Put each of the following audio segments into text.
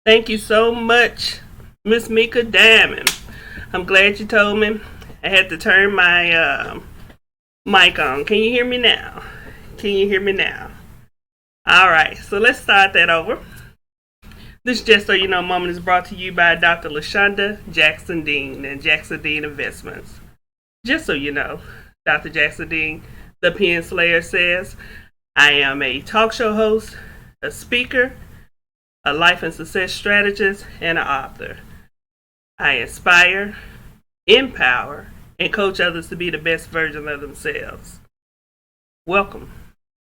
Thank you so much, Miss Mika Diamond. I'm glad you told me. I had to turn my mic on. Can you hear me now? Can you hear me now? All right, so let's start that over. This Just So You Know moment is brought to you by Dr. LaShonda Jackson Dean and Jackson Dean Investments. Just so you know, Dr. Jackson Dean, the Pen Slayer, says, I am a talk show host, a speaker, a life and success strategist, and an author. I inspire, empower, and coach others to be the best version of themselves. Welcome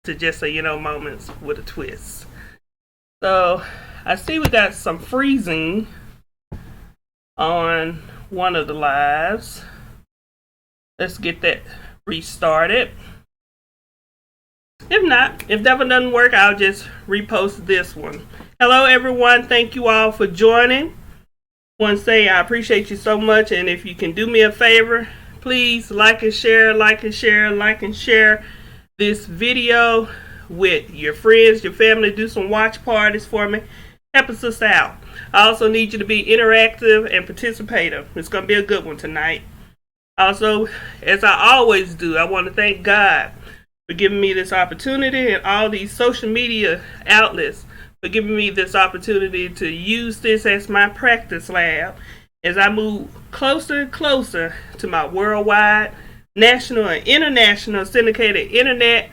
to Just So You Know Moments with a Twist. So, I see we got some freezing on one of the lives. Let's get that restarted. If that one doesn't work, I'll just repost this one. Hello, everyone. Thank you all for joining. I want to say I appreciate you so much, and if you can do me a favor, please like and share this video with your friends, your family. Do some watch parties for me. Help us out. I also need you to be interactive and participative. It's going to be a good one tonight. Also, as I always do, I want to thank God for giving me this opportunity and all these social media outlets for giving me this opportunity to use this as my practice lab as I move closer and closer to my worldwide, national, and international syndicated internet,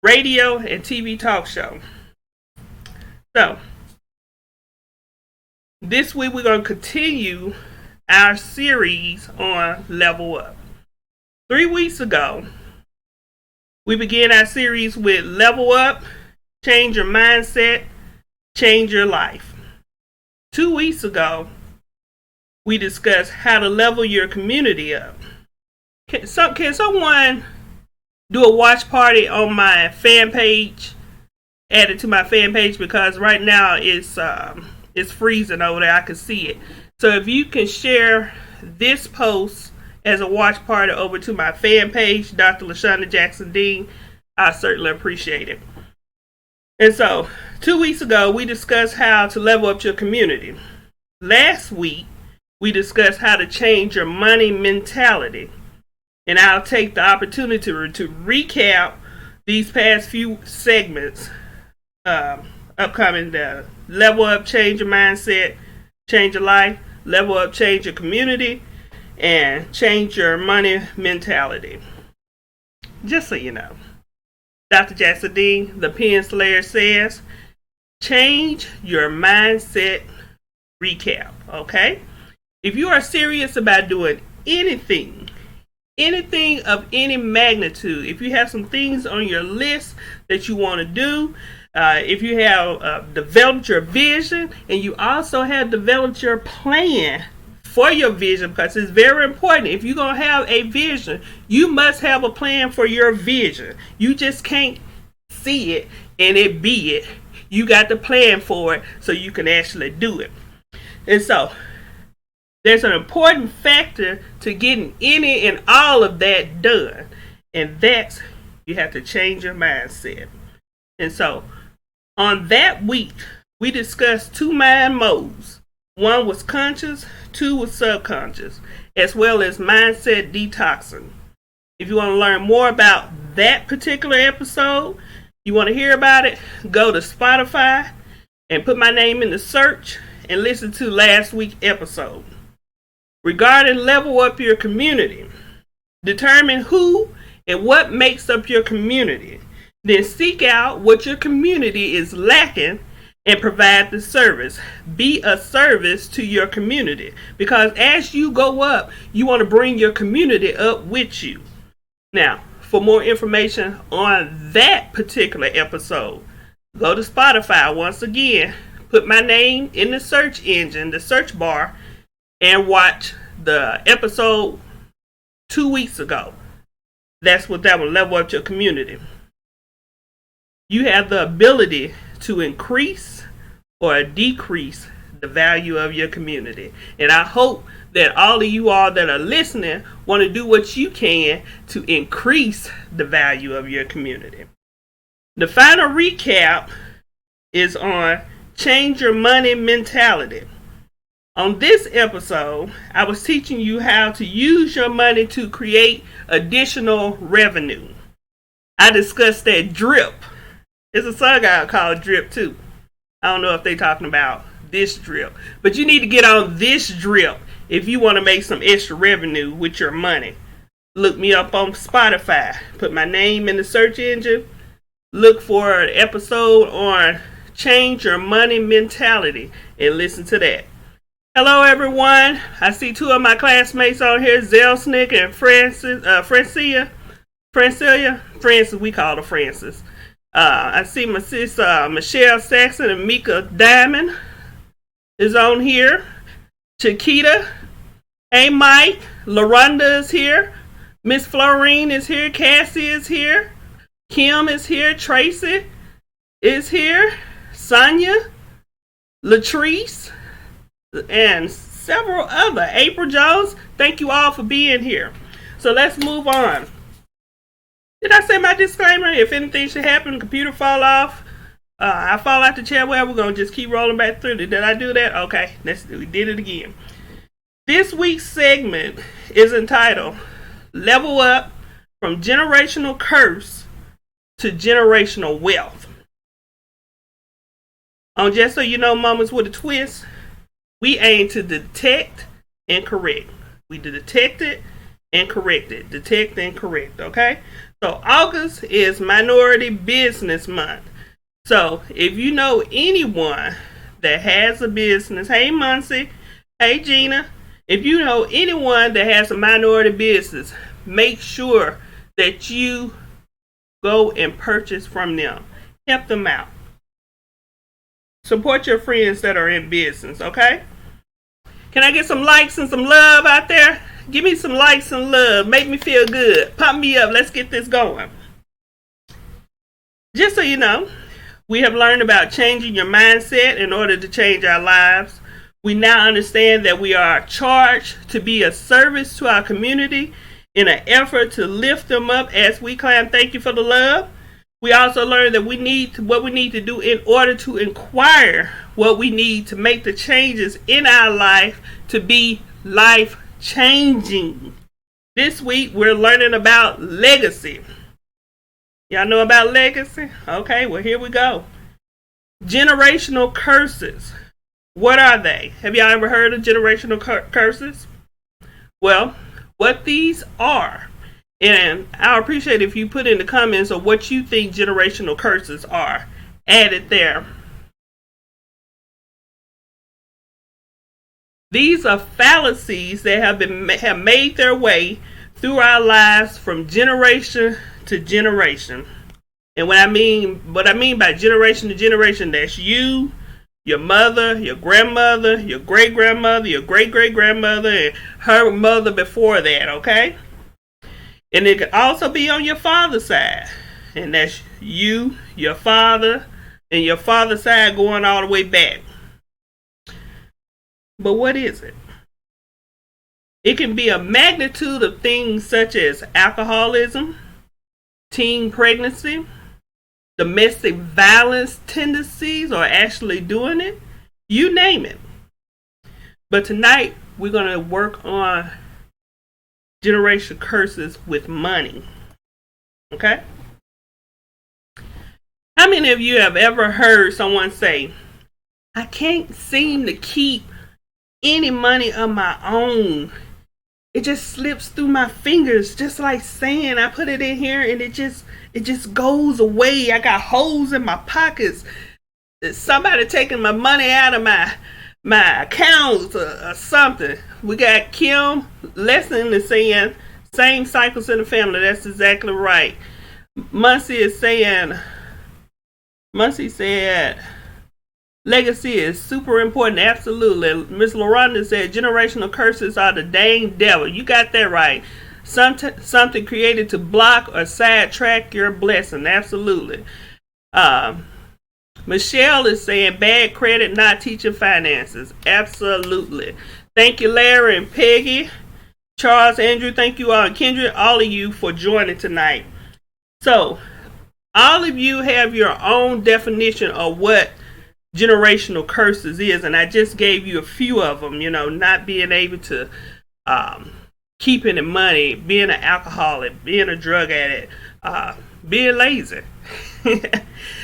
radio, and TV talk show. So, this week we're going to continue our series on Level Up. 3 weeks ago, we began our series with Level Up, Change Your Mindset, Change Your Life. 2 weeks ago, we discussed how to level your community up. Can someone do a watch party on my fan page? Add it to my fan page because right now it's freezing over there. I can see it. So if you can share this post as a watch party over to my fan page, Dr. LaShonda Jackson Dean, I certainly appreciate it. And so, 2 weeks ago, we discussed how to level up your community. Last week, we discussed how to change your money mentality. And I'll take the opportunity to recap these past few segments, upcoming level up, change your mindset, change your life, level up, change your community, and change your money mentality. Just so you know, Dr. Jackson Dean, the Pen Slayer, says, change your mindset recap, okay? If you are serious about doing anything of any magnitude, if you have some things on your list that you want to do, if you have developed your vision and you also have developed your plan for your vision, because it's very important. If you're going to have a vision, you must have a plan for your vision. You just can't see it and it be it. You got to plan for it so you can actually do it. And so, there's an important factor to getting any and all of that done. And that's, you have to change your mindset. And so, on that week, we discussed 2 mind modes. 1 was conscious, 2 was subconscious, as well as mindset detoxing. If you want to learn more about that particular episode, you want to hear about it, go to Spotify and put my name in the search and listen to last week's episode. Regarding level up your community, determine who and what makes up your community. Then seek out what your community is lacking and provide the service. Be a service to your community, because as you go up, you want to bring your community up with you. Now, for more information on that particular episode, go to Spotify once again, put my name in the search engine, the search bar, and watch the episode 2 weeks ago. That's what that will level up your community. You have the ability to increase or decrease the value of your community. And I hope that all of you all that are listening want to do what you can to increase the value of your community. The final recap is on Change Your Money Mentality. On this episode, I was teaching you how to use your money to create additional revenue. I discussed that drip. There's a song out called Drip too. I don't know if they're talking about this drip, but you need to get on this drip if you want to make some extra revenue with your money. Look me up on Spotify. Put my name in the search engine. Look for an episode on Change Your Money Mentality and listen to that. Hello, everyone. I see two of my classmates on here, Zelsnick and Francia. Francis, we call her Francis. I see my sister Michelle Saxon and Mika Diamond is on here. Chiquita. Hey, Mike. LaRonda is here. Miss Florine is here. Cassie is here. Kim is here. Tracy is here. Sonia. Latrice. And several other. April Jones. Thank you all for being here. So let's move on. Did I say my disclaimer? If anything should happen, the computer fall off, I fall out the chair, well, we're going to just keep rolling back through it. Did I do that? Okay, we did it again. This week's segment is entitled Level Up from Generational Curse to Generational Wealth. On Just So You Know Moments with a Twist, we aim to detect and correct. We detect it and correct it. Detect and correct, okay? So August is Minority Business Month. So if you know anyone that has a business, hey Muncie, hey Gina, if you know anyone that has a minority business, make sure that you go and purchase from them. Help them out. Support your friends that are in business, okay? Can I get some likes and some love out there? Give me some likes and love. Make me feel good. Pump me up. Let's get this going. Just so you know, we have learned about changing your mindset in order to change our lives. We now understand that we are charged to be a service to our community in an effort to lift them up as we climb. Thank you for the love. We also learned that what we need to do in order to inquire what we need to make the changes in our life to be life changing. This week we're learning about legacy. Y'all know about legacy? Okay, well here we go. Generational curses. What are they? Have y'all ever heard of generational curses? Well, what these are, and I'll appreciate if you put in the comments of what you think generational curses are. Add it there. These are fallacies that have made their way through our lives from generation to generation. And what I mean by generation to generation, that's you, your mother, your grandmother, your great-grandmother, your great-great-grandmother, and her mother before that, okay? And it could also be on your father's side. And that's you, your father, and your father's side going all the way back. But what is it? It can be a magnitude of things such as alcoholism, teen pregnancy, domestic violence tendencies, or actually doing it. You name it. But tonight, we're going to work on generation curses with money. Okay? How many of you have ever heard someone say, I can't seem to keep any money of my own. It just slips through my fingers, just like sand. I put it in here and it just goes away. I got holes in my pockets. Somebody taking my money out of my accounts or something. We got Kim Lesson is saying same cycles in the family. That's exactly right. Muncie said legacy is super important. Absolutely. Miss LaRonda said generational curses are the dang devil. You got that right. Something created to block or sidetrack your blessing. Absolutely. Michelle is saying bad credit, not teaching finances. Absolutely. Thank you, Larry and Peggy. Charles, Andrew, thank you all. And Kendra, all of you for joining tonight. So, all of you have your own definition of what generational curses is, and I just gave you a few of them. Not being able to keep any money, being an alcoholic, being a drug addict, being lazy.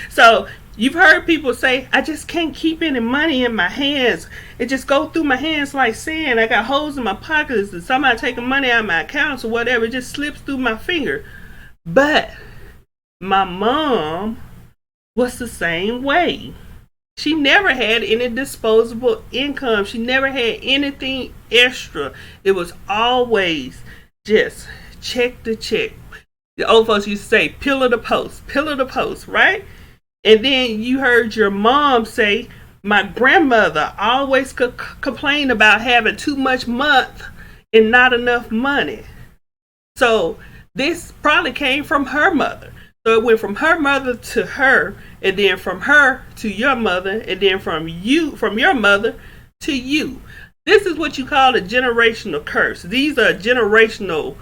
So you've heard people say, I just can't keep any money in my hands. It just go through my hands like sand. I got holes in my pockets and somebody taking money out of my accounts or whatever. It just slips through my finger. But my mom was the same way. She never had any disposable income. She never had anything extra. It was always just check to check. The old folks used to say, pillar to post, right? And then you heard your mom say, my grandmother always complain about having too much month and not enough money. So this probably came from her mother. So it went from her mother to her, and then from her to your mother, and then from your mother to you. This is what you call a generational curse. These are generational,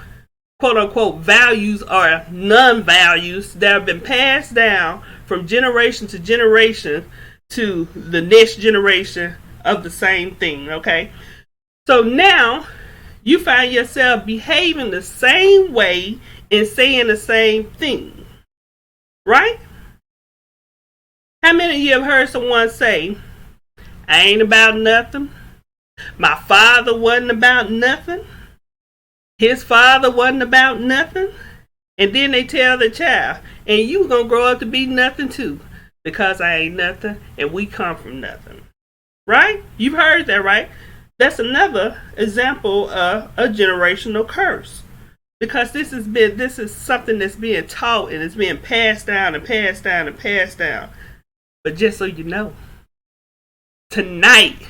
quote unquote, values or non-values that have been passed down from generation to generation to the next generation of the same thing, okay? So now you find yourself behaving the same way and saying the same thing. Right? How many of you have heard someone say, I ain't about nothing? My father wasn't about nothing? His father wasn't about nothing? And then they tell the child, and you gonna grow up to be nothing too, because I ain't nothing and we come from nothing. Right? You've heard that, right? That's another example of a generational curse. Because this is something that's being taught and it's being passed down and passed down and passed down. But just so you know, tonight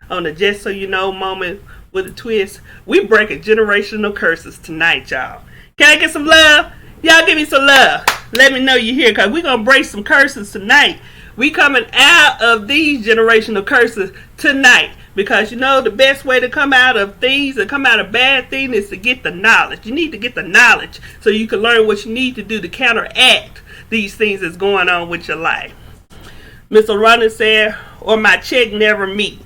on the Just So You Know moment with a twist, we breaking generational curses tonight, y'all. Can I get some love? Y'all give me some love. Let me know you're here, because we're going to break some curses tonight. We coming out of these generational curses tonight. Because the best way to come out of things and come out of bad things is to get the knowledge. You need to get the knowledge so you can learn what you need to do to counteract these things that's going on with your life. Miss O'Ronda said, or my check never meet.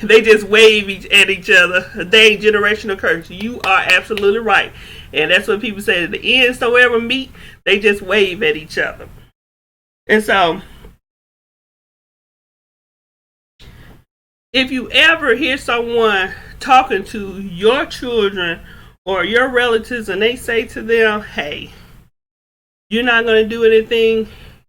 They just wave at each other. A dang generational curse. You are absolutely right. And that's what people say. At the ends don't ever meet. They just wave at each other. And so, if you ever hear someone talking to your children or your relatives and they say to them, hey, you're not going to do anything,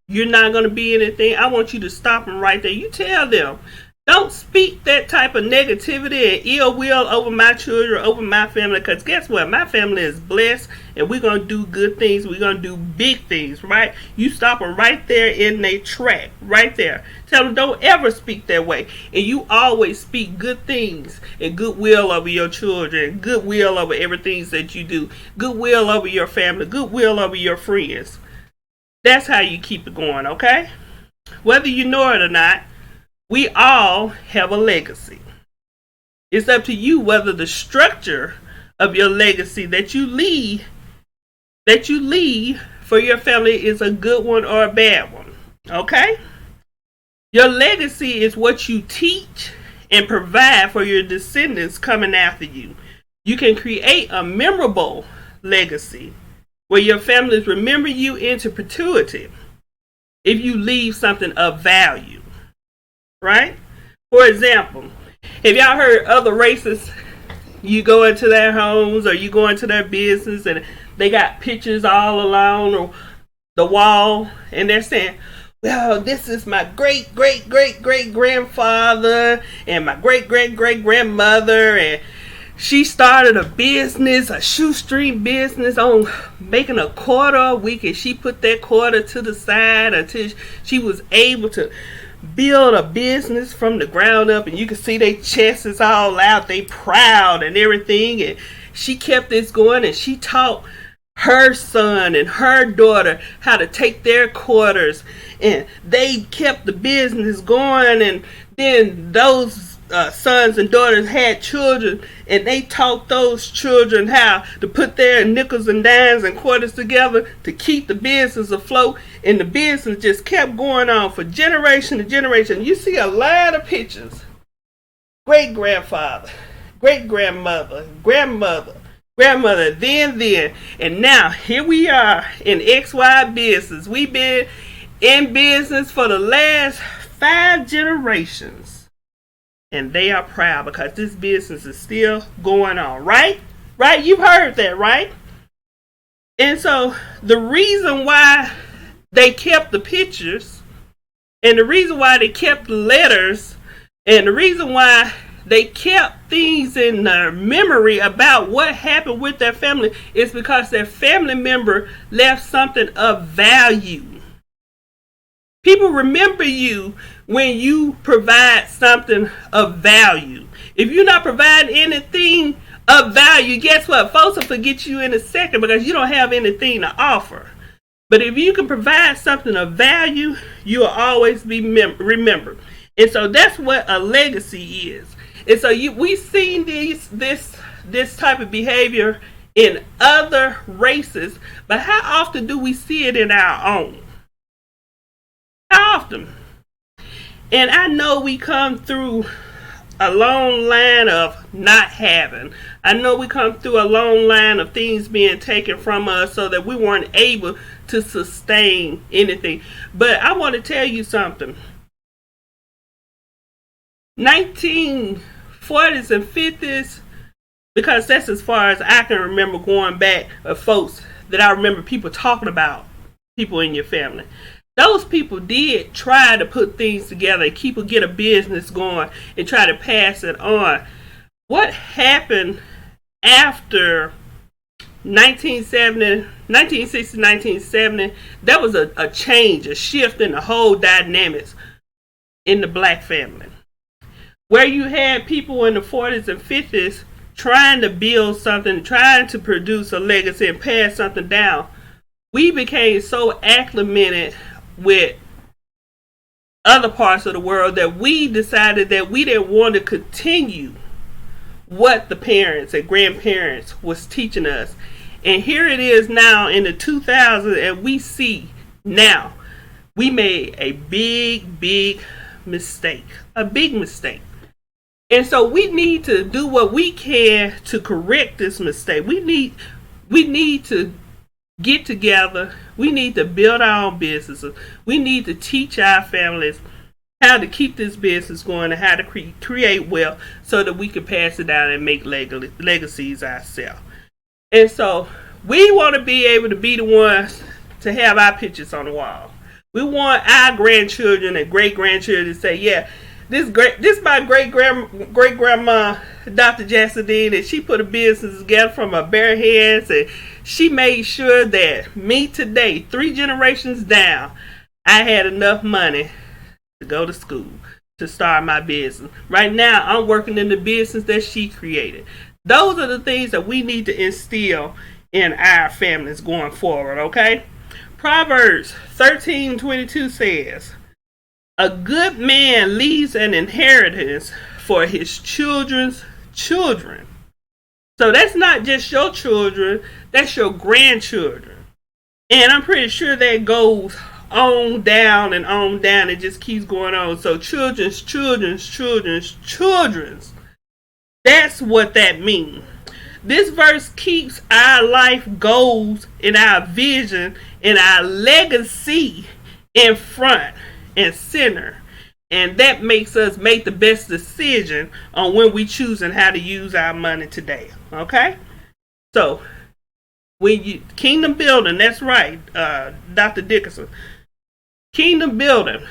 you're not going to be anything, I want you to stop them right there. You tell them, don't speak that type of negativity and ill will over my children, over my family, because guess what? My family is blessed and we're going to do good things. We're going to do big things, right? You stop them right there in their track, right there. Tell them don't ever speak that way. And you always speak good things and goodwill over your children, goodwill over everything that you do, goodwill over your family, goodwill over your friends. That's how you keep it going, okay? Whether you know it or not, we all have a legacy. It's up to you whether the structure of your legacy that you leave for your family is a good one or a bad one. Okay? Your legacy is what you teach and provide for your descendants coming after you. You can create a memorable legacy where your families remember you into perpetuity if you leave something of value. Right? For example, have y'all heard other races? You go into their homes or you go into their business and they got pictures all along the wall and they're saying, well, this is my great grandfather and my great grandmother, and she started a business, a shoestring business, on making a quarter a week, and she put that quarter to the side until she was able to build a business from the ground up. And you can see their chests is all out, they proud and everything. And she kept this going, and she taught her son and her daughter how to take their quarters, and they kept the business going. And then those sons and daughters had children, and they taught those children how to put their nickels and dimes and quarters together to keep the business afloat, and the business just kept going on for generation to generation. You see a lot of pictures: great grandfather, great grandmother, grandmother, grandmother, then, and now here we are in XY business. We've been in business for the last 5 generations, and they are proud because this business is still going on, right? Right? You've heard that, right? And so the reason why they kept the pictures, and the reason why they kept the letters, and the reason why they kept things in their memory about what happened with their family is because their family member left something of value. People remember you when you provide something of value. If you're not providing anything of value, guess what? Folks will forget you in a second because you don't have anything to offer. But if you can provide something of value, you will always be remembered. And so that's what a legacy is. And so we've seen this type of behavior in other races, but how often do we see it in our own? How often? And I know we come through a long line of not having. I know we come through a long line of things being taken from us so that we weren't able to sustain anything. But I want to tell you something. 1940s and 50s, because that's as far as I can remember going back of folks that I remember people talking about, people in your family. Those people did try to put things together and get a business going and try to pass it on. What happened after 1960, 1970, that was a change, a shift in the whole dynamics in the black family. Where you had people in the 40s and 50s trying to build something, trying to produce a legacy and pass something down, we became so acclimated with other parts of the world that we decided that we didn't want to continue what the parents and grandparents was teaching us. And here it is now in the 2000s, and we see now we made a big mistake, a big mistake. And so we need to do what we can to correct this mistake. We need to get together. We need to build our own businesses. We need to teach our families how to keep this business going and how to create wealth so that we can pass it down and make legacies ourselves. And so we want to be able to be the ones to have our pictures on the wall. We want our grandchildren and great grandchildren to say, yeah, this my great grandma, Dr. Jassadine, and she put a business together from her bare hands, and she made sure that me today, 3 generations down, I had enough money to go to school to start my business. Right now, I'm working in the business that she created. Those are the things that we need to instill in our families going forward, okay? Proverbs 13:22 says, a good man leaves an inheritance for his children's children. So that's not just your children, that's your grandchildren. And I'm pretty sure that goes on down and on down. It just keeps going on. So children's children's children's children's. That's what that means. This verse keeps our life goals and our vision and our legacy in front and center, and that makes us make the best decision on when we choose and how to use our money today. Okay, so when you kingdom building, that's right, Dr. Dickerson. Kingdom building,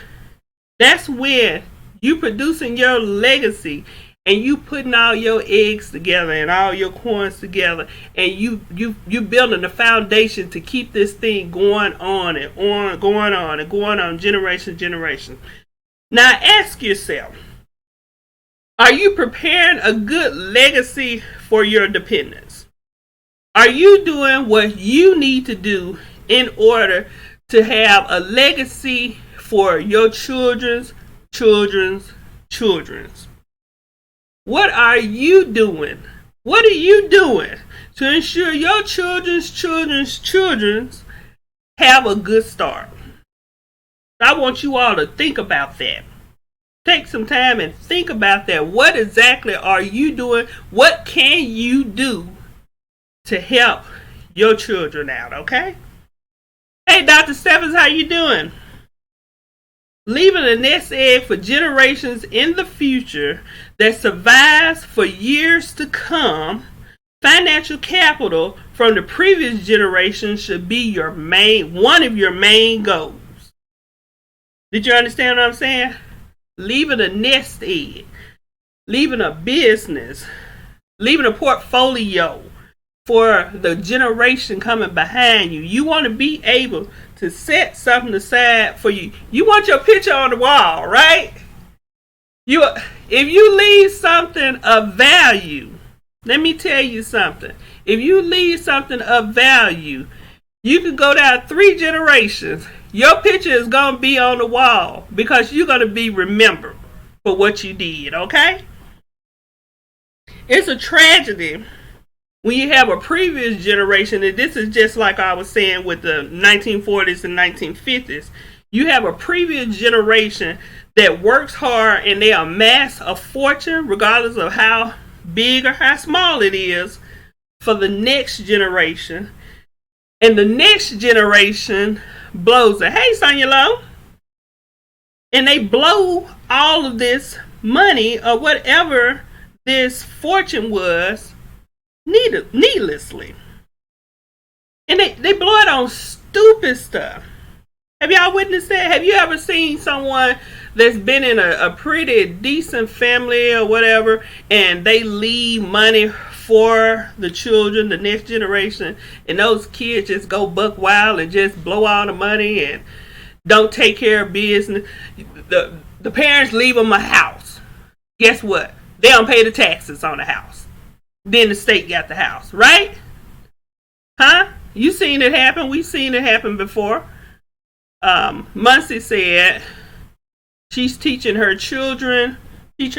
that's when you producing your legacy and you putting all your eggs together and all your coins together, and you building the foundation to keep this thing going on and on, going on and going on, generation to generation. Now ask yourself, are you preparing a good legacy for your dependents? Are you doing what you need to do in order to have a legacy for your children's children's children's? What are you doing? What are you doing to ensure your children's have a good start? I want you all to think about that. Take some time and think about that. What exactly are you doing? What can you do to help your children out, okay? Hey, Dr. Stephens, how you doing? Leaving a nest egg for generations in the future that survives for years to come. Financial capital from the previous generation should be one of your main goals. Did you understand what I'm saying? Leaving a nest egg, leaving a business, leaving a portfolio for the generation coming behind you. You want to be able to set something aside for you. You want your picture on the wall, right? If you leave something of value, let me tell you something. If you leave something of value, you can go down 3 generations. Your picture is going to be on the wall because you're going to be remembered for what you did, okay? It's a tragedy when you have a previous generation, and this is just like I was saying with the 1940s and 1950s. You have a previous generation that works hard and they amass a fortune, regardless of how big or how small it is, for the next generation. And the next generation blows it. Hey, Sonia Lowe. And they blow all of this money or whatever this fortune was needlessly. And they blow it on stupid stuff. Have y'all witnessed that? Have you ever seen someone that's been in a pretty decent family or whatever, and they leave money for the children, the next generation, and those kids just go buck wild and just blow all the money and don't take care of business? The parents leave them a house. Guess what? They don't pay the taxes on the house. Then the state got the house, right? Huh? You seen it happen. We've seen it happen before. Muncie said she's teaching her children. She's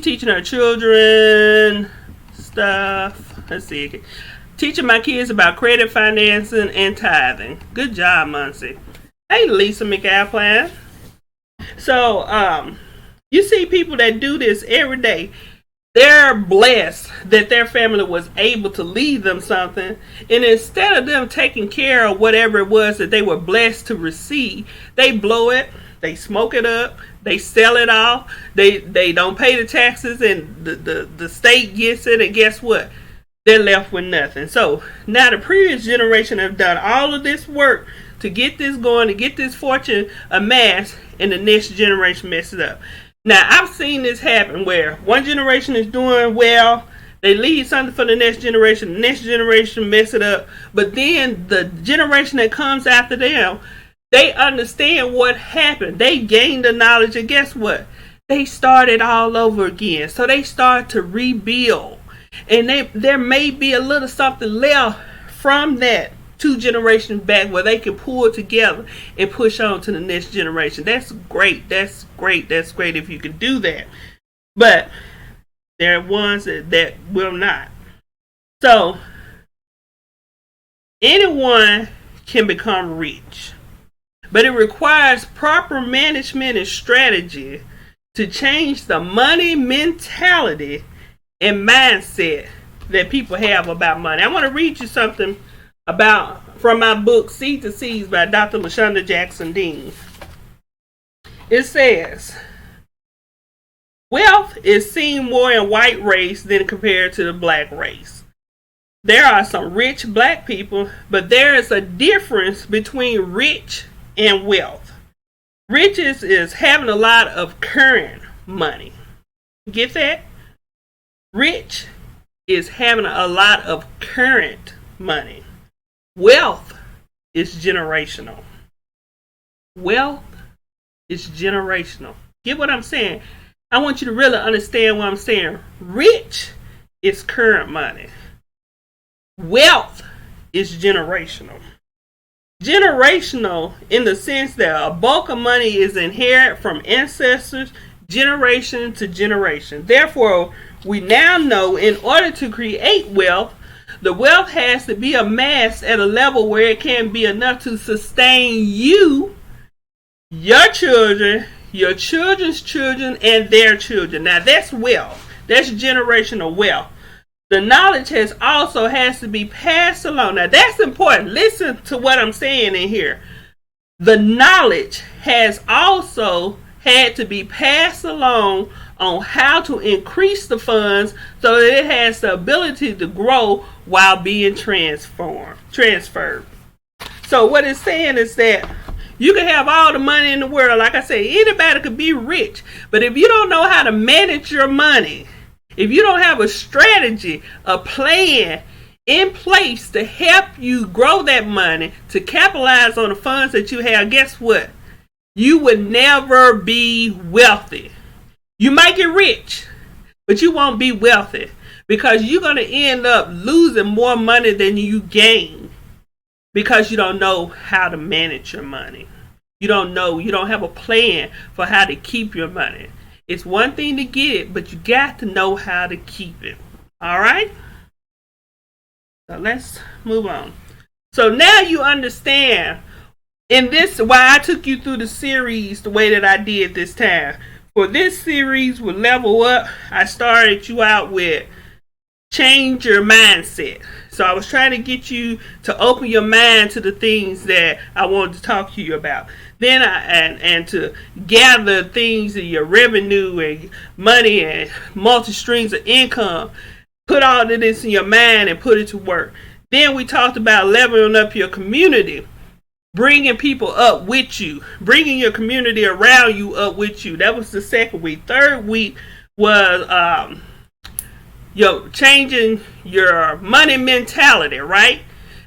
teaching her children stuff. Let's see. Teaching my kids about credit, financing, and tithing. Good job, Muncie. Hey, Lisa McAlpine. So, you see people that do this every day. They're blessed that their family was able to leave them something. And instead of them taking care of whatever it was that they were blessed to receive, they blow it, they smoke it up, they sell it off, they don't pay the taxes, and the state gets it, and guess what? They're left with nothing. So now the previous generation have done all of this work to get this going, to get this fortune amassed, and the next generation messes it up. Now, I've seen this happen where one generation is doing well, they leave something for the next generation mess it up, but then the generation that comes after them, they understand what happened. They gained the knowledge, and guess what? They started all over again. So they start to rebuild. And there may be a little something left from that 2 generations back where they can pull it together and push on to the next generation. That's great. That's great if you can do that. But there are ones that will not. So anyone can become rich, but it requires proper management and strategy to change the money mentality and mindset that people have about money. I want to read you something from my book Seed to Seeds by Dr. LaShonda Jackson Dean. It says, wealth is seen more in white race than compared to the black race. There are some rich black people, but there is a difference between rich and wealth. Riches is having a lot of current money. Get that? Rich is having a lot of current money. Wealth is generational. Wealth is generational. Get what I'm saying? I want you to really understand what I'm saying. Rich is current money. Wealth is generational. Generational in the sense that a bulk of money is inherited from ancestors, generation to generation. Therefore, we now know in order to create wealth, the wealth has to be amassed at a level where it can be enough to sustain you, your children, your children's children, and their children. Now that's wealth. That's generational wealth. The knowledge has to be passed along. Now that's important. Listen to what I'm saying in here. The knowledge has also had to be passed along on how to increase the funds so that it has the ability to grow while being transferred. So what it's saying is that you can have all the money in the world. Like I say, anybody could be rich. But if you don't know how to manage your money, if you don't have a strategy, a plan in place to help you grow that money, to capitalize on the funds that you have, guess what? You would never be wealthy. You might get rich, but you won't be wealthy because you're going to end up losing more money than you gain because you don't know how to manage your money. You don't have a plan for how to keep your money. It's one thing to get it, but you got to know how to keep it. All right? So let's move on. So now you understand in this why I took you through the series the way that I did this time. For this series with Level Up, I started you out with change your mindset. So I was trying to get you to open your mind to the things that I wanted to talk to you about. Then and to gather things in your revenue and money and multi streams of income. Put all of this in your mind and put it to work. Then we talked about leveling up your community. Bringing people up with you. Bringing your community around you up with you. That was the second week. Third week was changing your money mentality, right?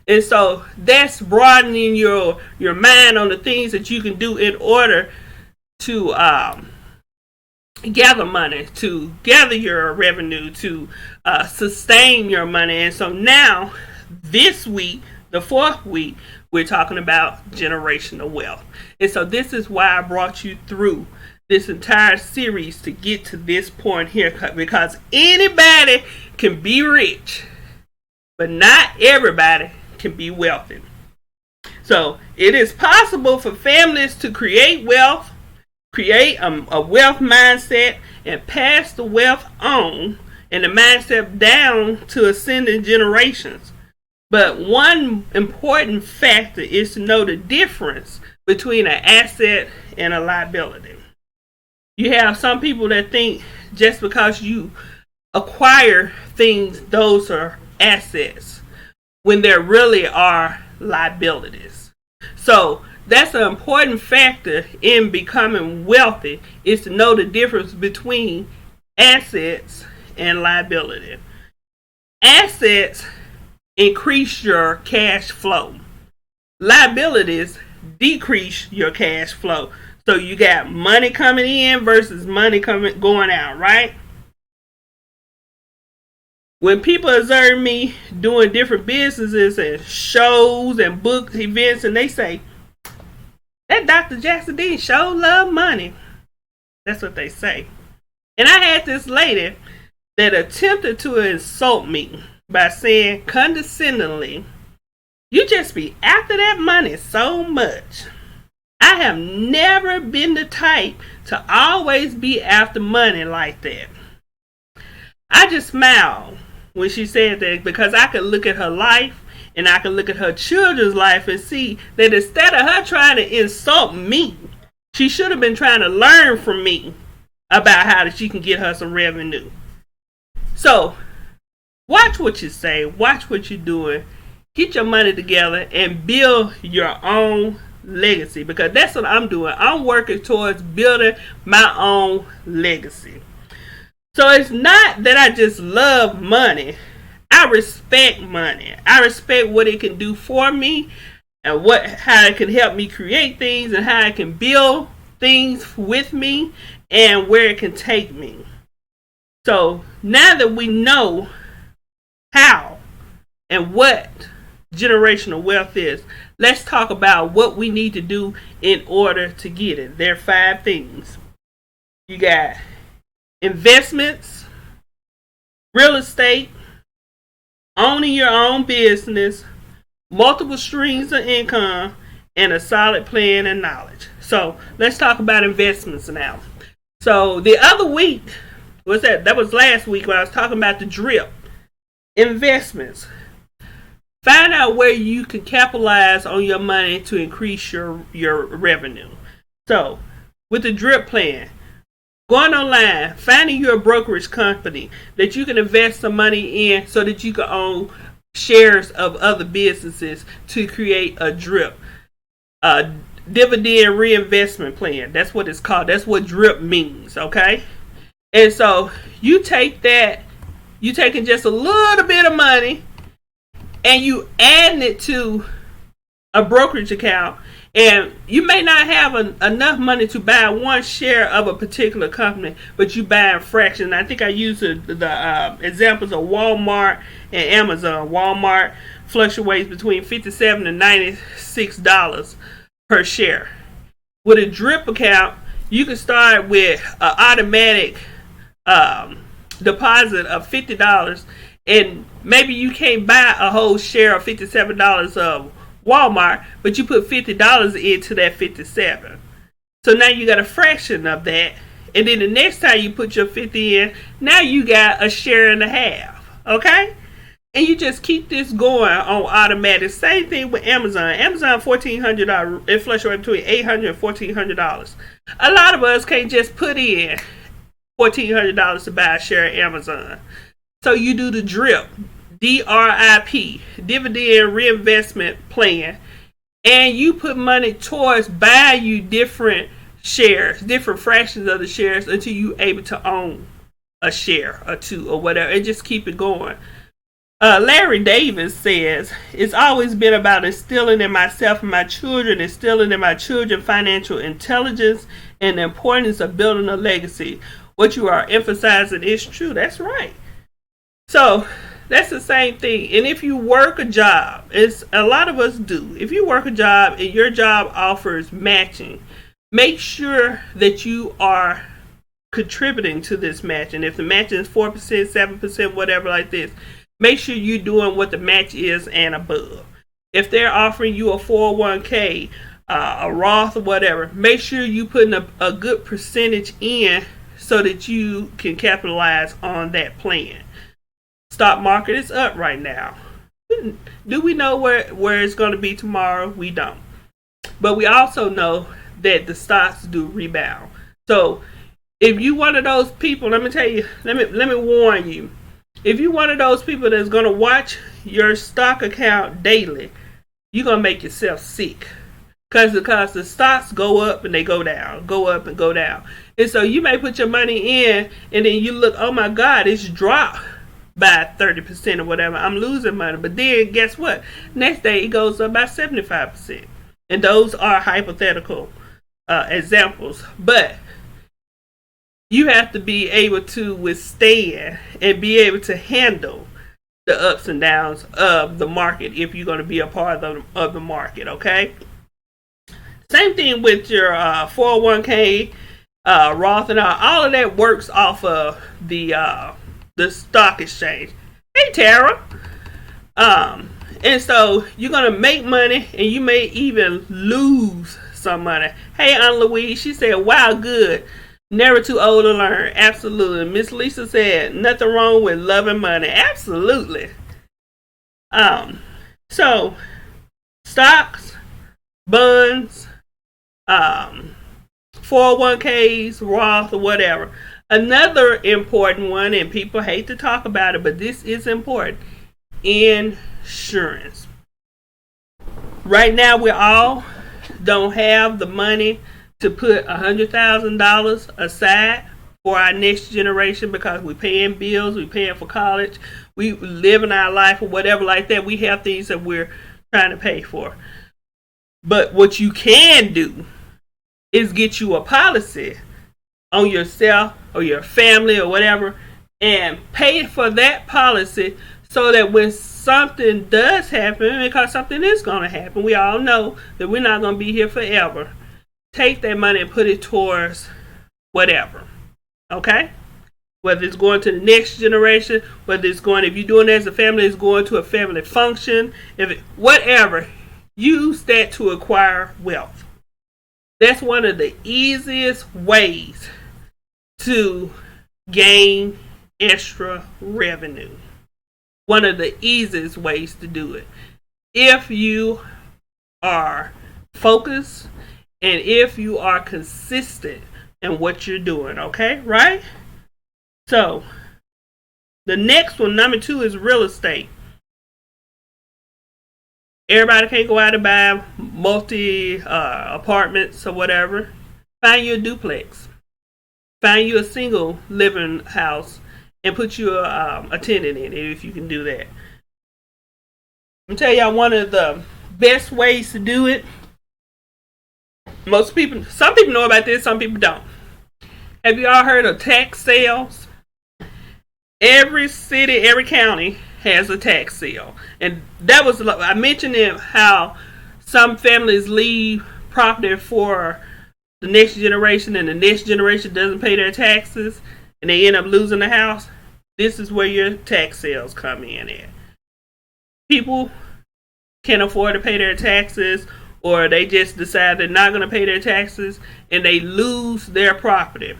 And so that's broadening your mind on the things that you can do in order to gather money, to gather your revenue, to sustain your money. And so now, this week, the fourth week, we're talking about generational wealth. And so this is why I brought you through this entire series to get to this point here, because anybody can be rich, but not everybody can be wealthy. So it is possible for families to create wealth, create a wealth mindset, and pass the wealth on and the mindset down to ascending generations. But one important factor is to know the difference between an asset and a liability. You have some people that think just because you acquire things, those are assets, when there really are liabilities. So that's an important factor in becoming wealthy, is to know the difference between assets and liability. Assets increase your cash flow. Liabilities decrease your cash flow. So you got money coming in versus money going out, right? When people observe me doing different businesses and shows and book events, and they say, that Dr. Jackson Dean sure love money. That's what they say. And I had this lady that attempted to insult me by saying condescendingly, you just be after that money so much. I have never been the type to always be after money like that. I just smiled when she said that, because I could look at her life and I could look at her children's life and see that instead of her trying to insult me, she should have been trying to learn from me about how she can get her some revenue. So watch what you say, watch what you're doing, get your money together and build your own legacy, because that's what I'm doing. I'm working towards building my own legacy. So it's not that I just love money. I respect money. I respect what it can do for me and how it can help me create things and how it can build things with me and where it can take me. So now that we know how and what generational wealth is, let's talk about what we need to do in order to get it. There are 5 things. You got investments, real estate, owning your own business, multiple streams of income, and a solid plan and knowledge. So let's talk about investments now. So the other week, that was last week when I was talking about the drip. Investments. Find out where you can capitalize on your money to increase your revenue. So with the drip plan, going online, finding your brokerage company that you can invest some money in so that you can own shares of other businesses to create a drip, dividend reinvestment plan. That's what it's called. That's what drip means, okay? And so you take that, you taking just a little bit of money and you adding it to a brokerage account, and you may not have enough money to buy one share of a particular company, but you buy a fraction. I think I use the examples of Walmart and Amazon. Walmart fluctuates between $57 and $96 per share. With a drip account, you can start with an automatic deposit of $50, and maybe you can't buy a whole share of $57 of Walmart, but you put $50 into that 57. So now you got a fraction of that, and then the next time you put your 50 in, now you got a share and a half. Okay? And you just keep this going on automatic. Same thing with Amazon. Amazon $1,400. It fluctuates between $800 and $1,400. A lot of us can't just put in $1,400 to buy a share of Amazon. So you do the drip, DRIP, dividend reinvestment plan, and you put money towards buying you different shares, different fractions of the shares until you're able to own a share or two or whatever, and just keep it going. Larry Davis says, it's always been about instilling in myself and my children, instilling in my children financial intelligence and the importance of building a legacy. What you are emphasizing is true. That's right. So that's the same thing. And if you work a job, it's a lot of us do. If you work a job and your job offers matching, make sure that you are contributing to this matching. If the matching is 4%, 7%, whatever like this, make sure you're doing what the match is and above. If they're offering you a 401k, a Roth or whatever, make sure you putting a good percentage in so that you can capitalize on that plan. Stock market is up right now. Do we know where it's going to be tomorrow? We don't. But we also know that the stocks do rebound. So if you one of those people, let me tell you, let me warn you. If you're one of those people that's going to watch your stock account daily, you're going to make yourself sick. Because the stocks go up and they go down, go up and go down. And so you may put your money in and then you look, oh my God, it's dropped by 30% or whatever. I'm losing money. But then guess what? Next day it goes up by 75%. And those are hypothetical examples. But you have to be able to withstand and be able to handle the ups and downs of the market if you're going to be a part of the market, okay? Same thing with your 401k, Roth and all of that works off of the stock exchange. Hey, Tara. And so you're going to make money and you may even lose some money. Hey, Aunt Louise, she said, wow, good. Never too old to learn. Absolutely. Miss Lisa said, nothing wrong with loving money. Absolutely. So stocks, bonds, 401ks, Roth, or whatever. Another important one, and people hate to talk about it, but this is important. Insurance. Right now, we all don't have the money to put $100,000 aside for our next generation because we're paying bills, we're paying for college, we living our life or whatever like that. We have things that we're trying to pay for. But what you can do is get you a policy on yourself or your family or whatever and pay for that policy so that when something does happen, because something is going to happen, we all know that we're not going to be here forever, take that money and put it towards whatever. Okay? Whether it's going to the next generation, whether it's going, if you're doing it as a family, it's going to a family function, whatever, use that to acquire wealth. That's one of the easiest ways to gain extra revenue. One of the easiest ways to do it. If you are focused and if you are consistent in what you're doing, okay? Right? So, the next one, number 2, is real estate. Everybody can't go out and buy multi apartments or whatever. Find you a duplex. Find you a single living house and put you a tenant in it if you can do that. I'm tell y'all one of the best ways to do it. Some people know about this, some people don't. Have you all heard of tax sales? Every city, every county has a tax sale. And that was, I mentioned how some families leave property for the next generation and the next generation doesn't pay their taxes and they end up losing the house. This is where your tax sales come in at. People can't afford to pay their taxes, or they just decide they're not going to pay their taxes and they lose their property.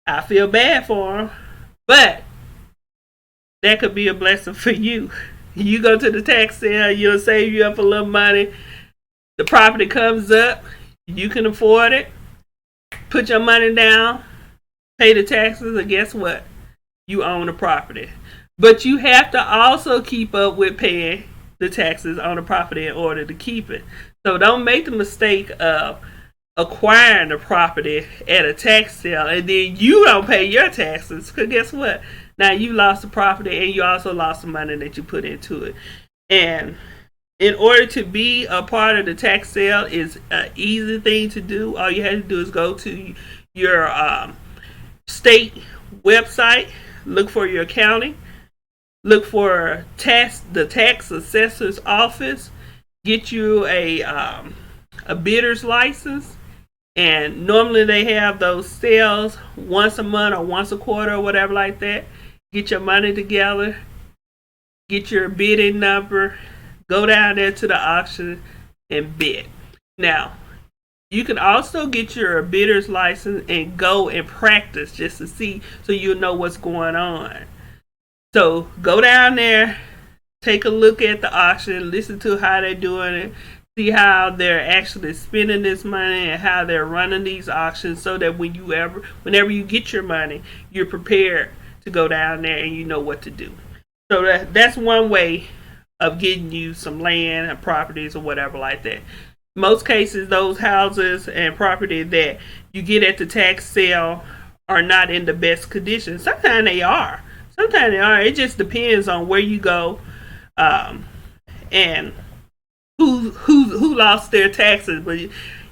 I feel bad for them, but that could be a blessing for you. You go to the tax sale, you'll save you up a little money. The property comes up, you can afford it. Put your money down, pay the taxes, and guess what? You own the property. But you have to also keep up with paying the taxes on the property in order to keep it. So don't make the mistake of acquiring the property at a tax sale and then you don't pay your taxes. Because guess what? Now you lost the property and you also lost the money that you put into it. And in order to be a part of the tax sale is an easy thing to do. All you have to do is go to your state website, look for your county, look for the tax assessor's office, get you a bidder's license, and normally they have those sales once a month or once a quarter or whatever like that. Get your money together, get your bidding number, go down there to the auction and bid. Now, you can also get your bidder's license and go and practice just to see, so you'll know what's going on. So go down there, take a look at the auction, listen to how they're doing it, see how they're actually spending this money and how they're running these auctions, so that whenever you get your money, you're prepared to go down there and you know what to do. So that's one way of getting you some land and properties or whatever like that. Most cases, those houses and property that you get at the tax sale are not in the best condition. Sometimes they are. It just depends on where you go, and who lost their taxes. But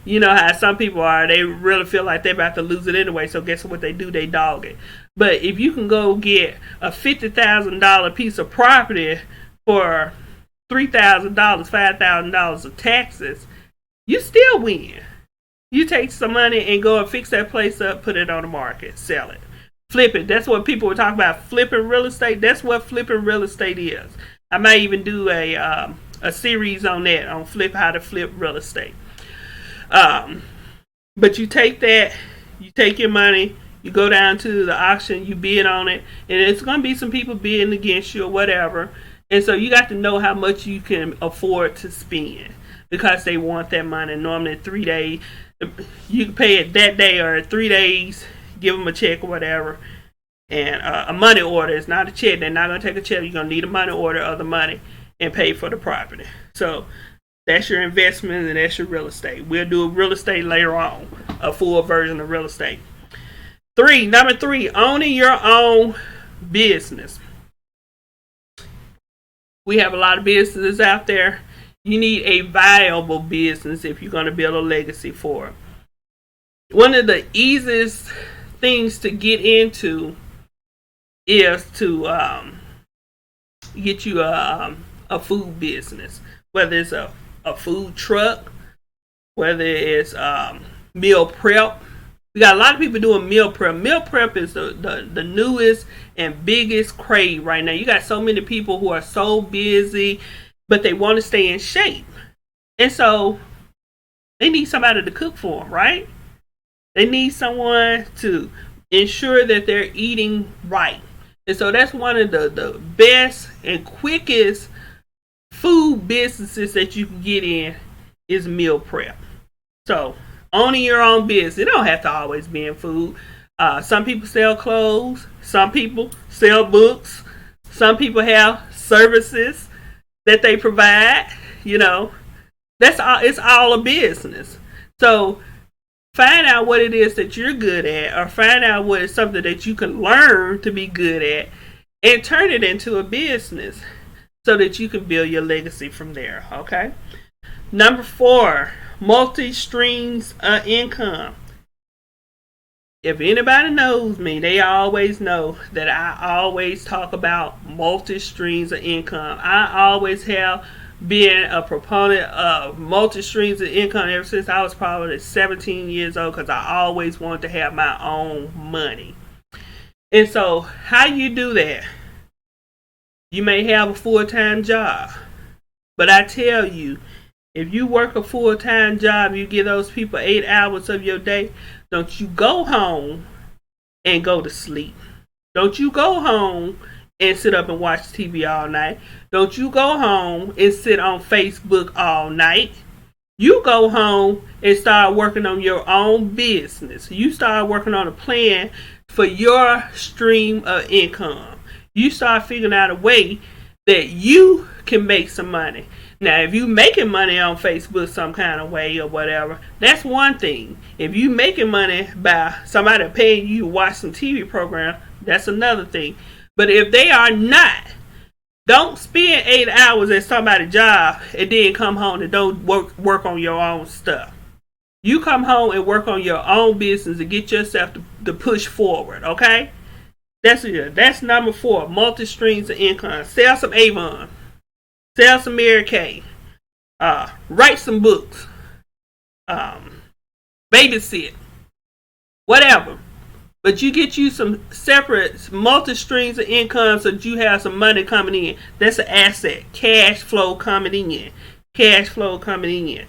you know how some people are. They really feel like they're about to lose it anyway. So guess what they do? They dog it. But if you can go get a $50,000 piece of property for $3,000, $5,000 of taxes, you still win. You take some money and go and fix that place up, put it on the market, sell it. Flip it. That's what people were talking about, flipping real estate. That's what flipping real estate is. I might even do a series on that, on how to flip real estate. But you take that, you take your money, you go down to the auction, you bid on it, and it's going to be some people bidding against you or whatever. And so you got to know how much you can afford to spend, because they want that money. Normally 3 days, you can pay it that day or 3 days, give them a check or whatever. And a money order is not a check. They're not going to take a check. You're going to need a money order of the money and pay for the property. So that's your investment and that's your real estate. We'll do real estate later on, a full version of real estate. Number 3, owning your own business. We have a lot of businesses out there. You need a viable business if you're going to build a legacy for it. One of the easiest things to get into is to get you a food business, whether it's a food truck, whether it's meal prep, We got a lot of people doing meal prep. Meal prep is the newest and biggest crave right now. You got so many people who are so busy, but they want to stay in shape. And so they need somebody to cook for them, right? They need someone to ensure that they're eating right. And so that's one of the best and quickest food businesses that you can get in is meal prep. So owning your own business, it don't have to always be in food. Some people sell clothes. Some people sell books. Some people have services that they provide. You know, that's all. It's all a business. So find out what it is that you're good at, or find out what is something that you can learn to be good at, and turn it into a business so that you can build your legacy from there. Okay. Number 4, multi streams of income. If anybody knows me, they always know that I always talk about multi streams of income. I always have been a proponent of multi streams of income ever since I was probably 17 years old, because I always wanted to have my own money. And so, how you do that? You may have a full-time job, but I tell you, if you work a full-time job, you give those people 8 hours of your day, don't you go home and go to sleep. Don't you go home and sit up and watch TV all night. Don't you go home and sit on Facebook all night. You go home and start working on your own business. You start working on a plan for your stream of income. You start figuring out a way that you can make some money. Now, if you making money on Facebook some kind of way or whatever, that's one thing. If you making money by somebody paying you to watch some TV program, that's another thing. But if they are not, don't spend 8 hours at somebody's job and then come home and don't work on your own stuff. You come home and work on your own business and get yourself to push forward, okay? That's number 4, multi streams of income. Sell some Avon. Sell some Mary Kay. Write some books. Babysit. Whatever. But you get you some separate multi streams of income so that you have some money coming in. That's an asset. Cash flow coming in. Cash flow coming in.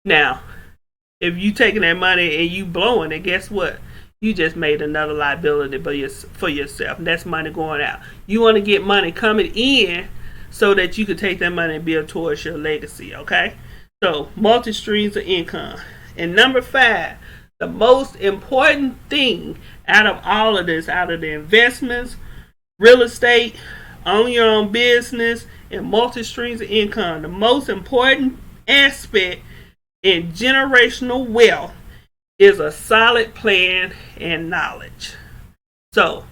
Now, if you taking that money and you blowing it, guess what? You just made another liability for yourself. And that's money going out. You want to get money coming in so that you can take that money and build towards your legacy, okay? So, multi streams of income. And number 5, the most important thing out of all of this, out of the investments, real estate, own your own business, and multi streams of income, the most important aspect in generational wealth is a solid plan and knowledge. So,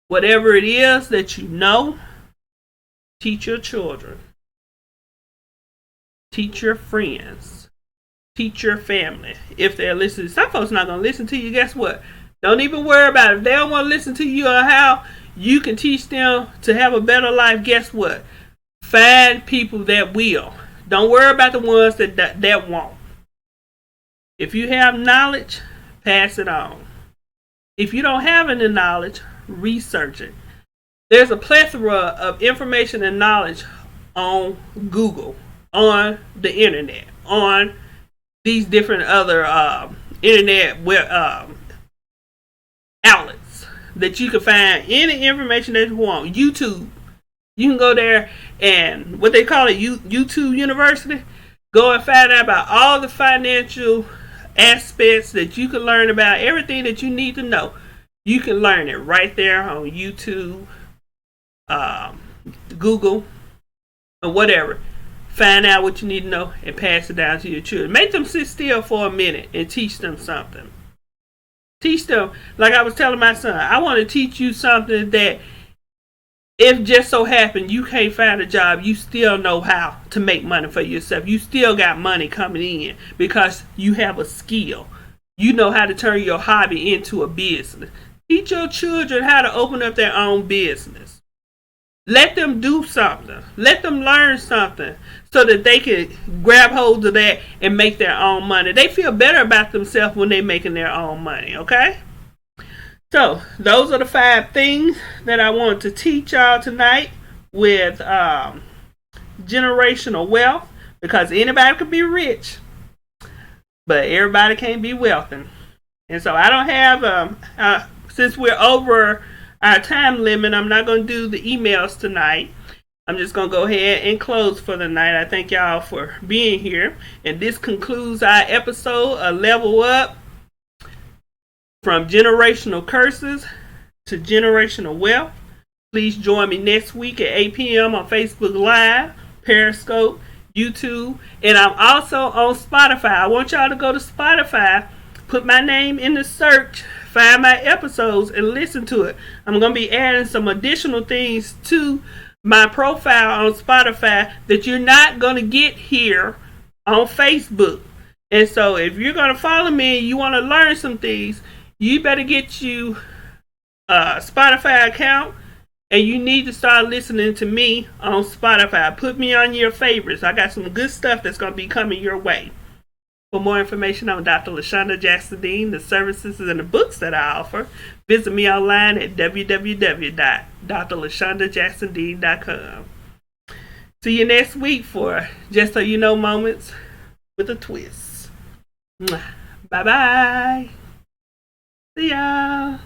whatever it is that you know, teach your children, teach your friends, teach your family. If they're listening, some folks not going to listen to you, guess what? Don't even worry about it. If they don't want to listen to you or how you can teach them to have a better life, guess what? Find people that will. Don't worry about the ones that won't. If you have knowledge, pass it on. If you don't have any knowledge, research it. There's a plethora of information and knowledge on Google, on the internet, on these different other internet outlets that you can find any information that you want. YouTube, you can go there and what they call it, YouTube University. Go and find out about all the financial aspects that you can learn about. Everything that you need to know, you can learn it right there on YouTube, Google, or whatever. Find out what you need to know and pass it down to your children. Make them sit still for a minute and teach them something. Teach them, like I was telling my son, I want to teach you something that if just so happen you can't find a job, you still know how to make money for yourself. You still got money coming in because you have a skill. You know how to turn your hobby into a business. Teach your children how to open up their own business. Let them do something. Let them learn something so that they can grab hold of that and make their own money. They feel better about themselves when they're making their own money, okay? So, those are the 5 things that I want to teach y'all tonight with generational wealth, because anybody can be rich, but everybody can't be wealthy. And so I don't have, since we're over our time limit, I'm not going to do the emails tonight. I'm just going to go ahead and close for the night. I thank y'all for being here. And this concludes our episode of Level Up, from generational curses to generational wealth. Please join me next week at 8 p.m. on Facebook Live, Periscope, YouTube, and I'm also on Spotify. I want y'all to go to Spotify, put my name in the search, find my episodes, and listen to it. I'm going to be adding some additional things to my profile on Spotify that you're not going to get here on Facebook. And so if you're going to follow me and you want to learn some things, you better get you a Spotify account, and you need to start listening to me on Spotify. Put me on your favorites. I got some good stuff that's going to be coming your way. For more information on Dr. LaShonda Jackson Dean, the services and the books that I offer, visit me online at www.drlashondajacksondean.com. See you next week for Just So You Know Moments with a Twist. Bye-bye. See y'all.